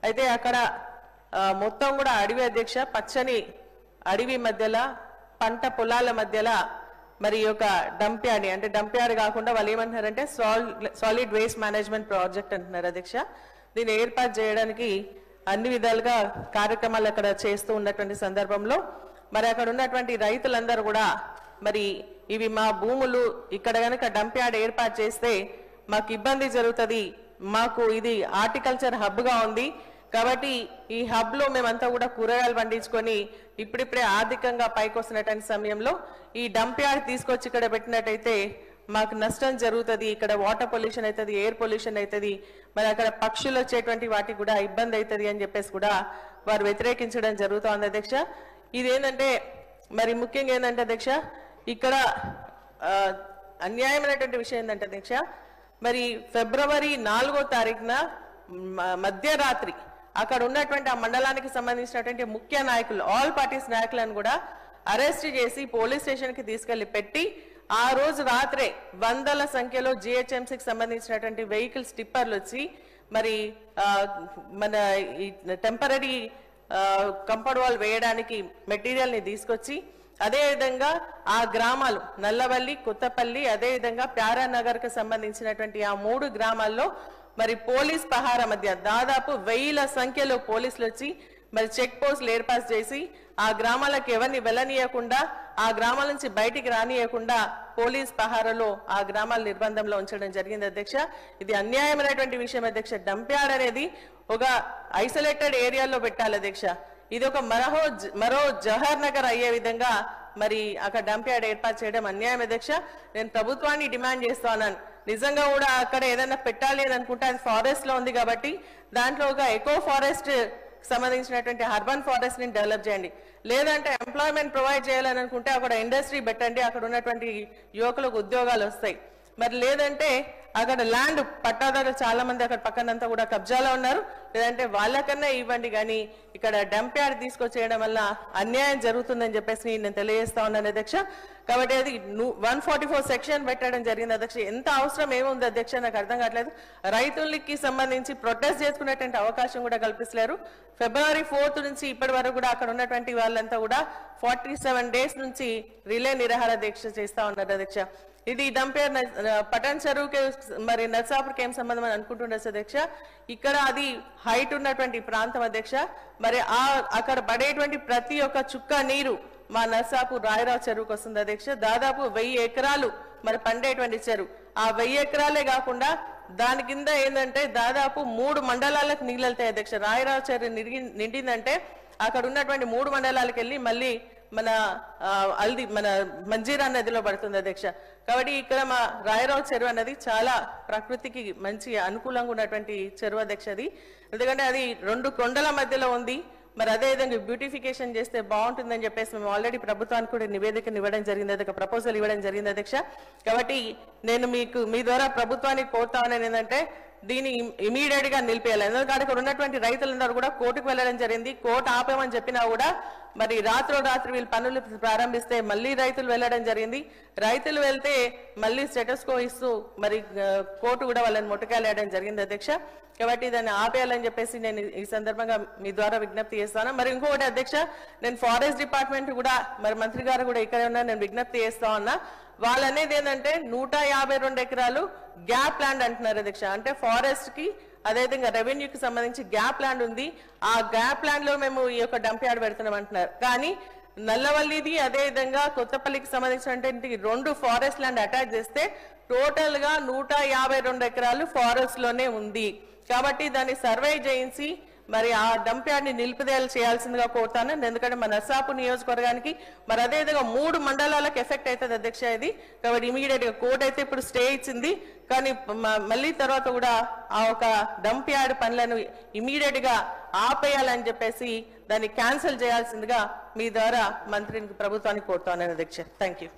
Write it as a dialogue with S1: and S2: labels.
S1: అయితే అక్కడ మొత్తం కూడా అడవి అధ్యక్ష, పచ్చని అడవి మధ్యలో పంట పొలాల మధ్యలో మరి యొక్క డంప్ యార్డ్, అంటే డంప్ యార్డ్ కాకుండా వాళ్ళు ఏమంటున్నారంటే సాలిడ్ వేస్ట్ మేనేజ్మెంట్ ప్రాజెక్ట్ అంటున్నారు అధ్యక్ష. దీన్ని ఏర్పాటు చేయడానికి అన్ని విధాలుగా కార్యక్రమాలు అక్కడ చేస్తూ ఉన్నటువంటి సందర్భంలో మరి అక్కడ ఉన్నటువంటి రైతులందరూ కూడా మరి ఇవి మా భూములు, ఇక్కడ కనుక డంప్ యార్డ్ ఏర్పాటు చేస్తే మాకు ఇబ్బంది జరుగుతుంది, మాకు ఇది హార్టికల్చర్ హబ్గా ఉంది కాబట్టి ఈ హబ్లో మేమంతా కూడా కూరగాయలు పండించుకొని ఇప్పుడిప్పుడే ఆర్థికంగా పైకి వస్తున్నటువంటి సమయంలో ఈ డంప్ యార్డ్ తీసుకొచ్చి ఇక్కడ పెట్టినట్టయితే మాకు నష్టం జరుగుతుంది, ఇక్కడ వాటర్ పొల్యూషన్ అవుతుంది, ఎయిర్ పొల్యూషన్ అవుతుంది, మరి అక్కడ పక్షులు వచ్చేటువంటి వాటికి కూడా ఇబ్బంది అవుతుంది అని చెప్పేసి కూడా వారు వ్యతిరేకించడం జరుగుతోంది అధ్యక్ష. ఇదేంటంటే మరి ముఖ్యంగా ఏంటంటే అధ్యక్ష, ఇక్కడ అన్యాయమైనటువంటి విషయం ఏంటంటే అధ్యక్ష, మరి ఫిబ్రవరి 4వ తారీఖున మధ్యరాత్రి అక్కడ ఉన్నటువంటి ఆ మండలానికి సంబంధించినటువంటి ముఖ్య నాయకులు, ఆల్ పార్టీస్ నాయకులను కూడా అరెస్ట్ చేసి పోలీస్ స్టేషన్కి తీసుకెళ్లి పెట్టి ఆ రోజు రాత్రే వందల సంఖ్యలో జిహెచ్ఎంసీకి సంబంధించినటువంటి వెహికల్స్ టిప్పర్లు వచ్చి మరి మన టెంపరీ కంపౌండ్ వాల్ వేయడానికి మెటీరియల్ని తీసుకొచ్చి అదేవిధంగా ఆ గ్రామాలు నల్లవల్లి, కొత్తపల్లి, అదేవిధంగా ప్యారానగర్కి సంబంధించినటువంటి ఆ 3 గ్రామాల్లో మరి పోలీస్ పహారా మధ్య దాదాపు 1000ల సంఖ్యలో పోలీసులు వచ్చి మరి చెక్ పోస్టులు ఏర్పాటు చేసి ఆ గ్రామాలకు ఎవరిని వెళ్ళనీయకుండా, ఆ గ్రామాల నుంచి బయటికి రానియకుండా పోలీస్ పహారాలో ఆ గ్రామాల నిర్బంధంలో ఉంచడం జరిగింది అధ్యక్ష. ఇది అన్యాయమైనటువంటి విషయం అధ్యక్ష. డంప్ యార్డ్ అనేది ఒక ఐసోలేటెడ్ ఏరియాలో పెట్టాలి అధ్యక్ష. ఇది ఒక మరో జవహర్ నగర్ అయ్యే విధంగా మరి అక్కడ డంప్ యార్డ్ ఏర్పాటు చేయడం అన్యాయం అధ్యక్ష. నేను ప్రభుత్వాన్ని డిమాండ్ చేస్తా ఉన్నాను, నిజంగా కూడా అక్కడ ఏదైనా పెట్టాలి అని అనుకుంటే అది ఫారెస్ట్ లో ఉంది కాబట్టి దాంట్లో ఒక ఎకో ఫారెస్ట్ సంబంధించినటువంటి అర్బన్ ఫారెస్ట్ ని డెవలప్ చేయండి, లేదంటే ఎంప్లాయ్మెంట్ ప్రొవైడ్ చేయాలని అనుకుంటే అక్కడ ఇండస్ట్రీ పెట్టండి, అక్కడ ఉన్నటువంటి యువకులకు ఉద్యోగాలు వస్తాయి. మరి లేదంటే అక్కడ ల్యాండ్ పట్టాదారులు చాలా మంది అక్కడ పక్కనంతా కూడా కబ్జాలో ఉన్నారు, లేదంటే వాళ్ళకన్నా ఇవ్వండి, కానీ ఇక్కడ డంప్ యార్డ్ తీసుకొచ్చేయడం వల్ల అన్యాయం జరుగుతుందని చెప్పేసి నేను తెలియజేస్తా ఉన్నాను అధ్యక్ష. కాబట్టి అది 144 సెక్షన్ పెట్టడం జరిగింది అధ్యక్ష. ఎంత అవసరం ఏముంది అధ్యక్ష నాకు అర్థం కావట్లేదు. రైతులకి సంబంధించి ప్రొటెస్ట్ చేసుకునేటువంటి అవకాశం కూడా కల్పిస్తలేరు. ఫిబ్రవరి 4th నుంచి ఇప్పటి వరకు కూడా అక్కడ ఉన్నటువంటి వాళ్ళంతా కూడా 47 days నుంచి రిలే నిరాహార దీక్ష చేస్తా ఉన్నారు అధ్యక్ష. ఇది డంప్ యార్డ్ పటాన్ చెరువుకి మరి నర్సాపూర్కి ఏం సంబంధం అని అనుకుంటుండొచ్చు అధ్యక్ష. ఇక్కడ అది హైట్ ఉన్నటువంటి ప్రాంతం అధ్యక్ష. మరి అక్కడ పడేటువంటి ప్రతి ఒక్క చుక్క నీరు మా నర్సాపూర్ రాయరావు చెరువుకి వస్తుంది అధ్యక్ష. దాదాపు 1000 ఎకరాలు మరి పండేటువంటి చెరువు. ఆ 1000 ఎకరాలే కాకుండా దాని కింద ఏంటంటే దాదాపు 3 మండలాలకు నీళ్ళు వెళ్తాయి అధ్యక్ష. రాయరావు చెరువు నిండిందంటే అక్కడ ఉన్నటువంటి 3 మండలాలకు వెళ్ళి మళ్ళీ మన మంజీరా నదిలో పడుతుంది అధ్యక్ష. కాబట్టి ఇక్కడ మా రాయరావు చెరువు అనేది చాలా ప్రకృతికి మంచి అనుకూలంగా ఉన్నటువంటి చెరువు అధ్యక్ష. అది ఎందుకంటే అది 2 కొండల మధ్యలో ఉంది. మరి అదేవిధంగా బ్యూటిఫికేషన్ చేస్తే బాగుంటుందని చెప్పేసి మేము ఆల్రెడీ ప్రభుత్వానికి కూడా నివేదికను ఇవ్వడం జరిగింది, అదొక ప్రపోజల్ ఇవ్వడం జరిగింది అధ్యక్ష. కాబట్టి నేను మీ ద్వారా ప్రభుత్వానికి కోరుతా ఉన్నాను ఏంటంటే దీన్ని ఇమీడియట్ గా నిలిపేయాలి. ఎందుకంటే అక్కడ ఉన్నటువంటి రైతులందరూ కూడా కోర్టుకు వెళ్ళడం జరిగింది. కోర్టు ఆపేమని చెప్పినా కూడా మరి రాత్రి వీళ్ళు పనులు ప్రారంభిస్తే మళ్ళీ రైతులు వెళ్ళడం జరిగింది. రైతులు వెళ్తే మళ్ళీ స్టేటస్ కో ఇస్తూ మరి కోర్టు కూడా వాళ్ళని ముట్టకాలేయడం జరిగింది అధ్యక్ష. కాబట్టి దాన్ని ఆపేయాలని చెప్పేసి నేను ఈ సందర్భంగా మీ ద్వారా విజ్ఞప్తి చేస్తాను. మరి ఇంకొకటి అధ్యక్ష, నేను ఫారెస్ట్ డిపార్ట్మెంట్ కూడా మరి మంత్రి గారు కూడా ఇక్కడ ఉన్నా నేను విజ్ఞప్తి చేస్తా ఉన్నా. వాళ్ళు అనేది ఏంటంటే 152 ఎకరాలు గ్యాప్ ల్యాండ్ అంటున్నారు అధ్యక్ష. అంటే ఫారెస్ట్ కి అదేవిధంగా రెవెన్యూకి సంబంధించి గ్యాప్ ల్యాండ్ ఉంది. ఆ గ్యాప్ ల్యాండ్ లో మేము ఈ యొక్క డంప్ యార్డ్ పెడుతున్నాం అంటున్నారు. కానీ నల్లవల్లిది అదేవిధంగా కొత్తపల్లికి సంబంధించినటువంటి 2 ఫారెస్ట్ ల్యాండ్ అటాచ్ చేస్తే టోటల్ గా 152 ఎకరాలు ఫారెస్ట్ లోనే ఉంది. కాబట్టి దాన్ని సర్వే చేయించి మరి ఆ డంప్ యార్డ్ ని నిలుపుదల చేయాల్సిందిగా కోరుతాను. ఎందుకంటే మన నర్సాపూర్ నియోజకవర్గానికి మరి అదేవిధంగా 3 మండలాలకు ఎఫెక్ట్ అవుతుంది అధ్యక్ష ఇది. కాబట్టి ఇమీడియట్ గా కోర్టు అయితే ఇప్పుడు స్టే ఇచ్చింది, కానీ మళ్ళీ తర్వాత కూడా ఆ ఒక డంప్ యార్డ్ పనులను ఇమీడియట్ గా ఆపేయాలని చెప్పేసి దాన్ని క్యాన్సిల్ చేయాల్సిందిగా మీ ద్వారా మంత్రికి ప్రభుత్వానికి కోరుతాను అధ్యక్ష. Thank you.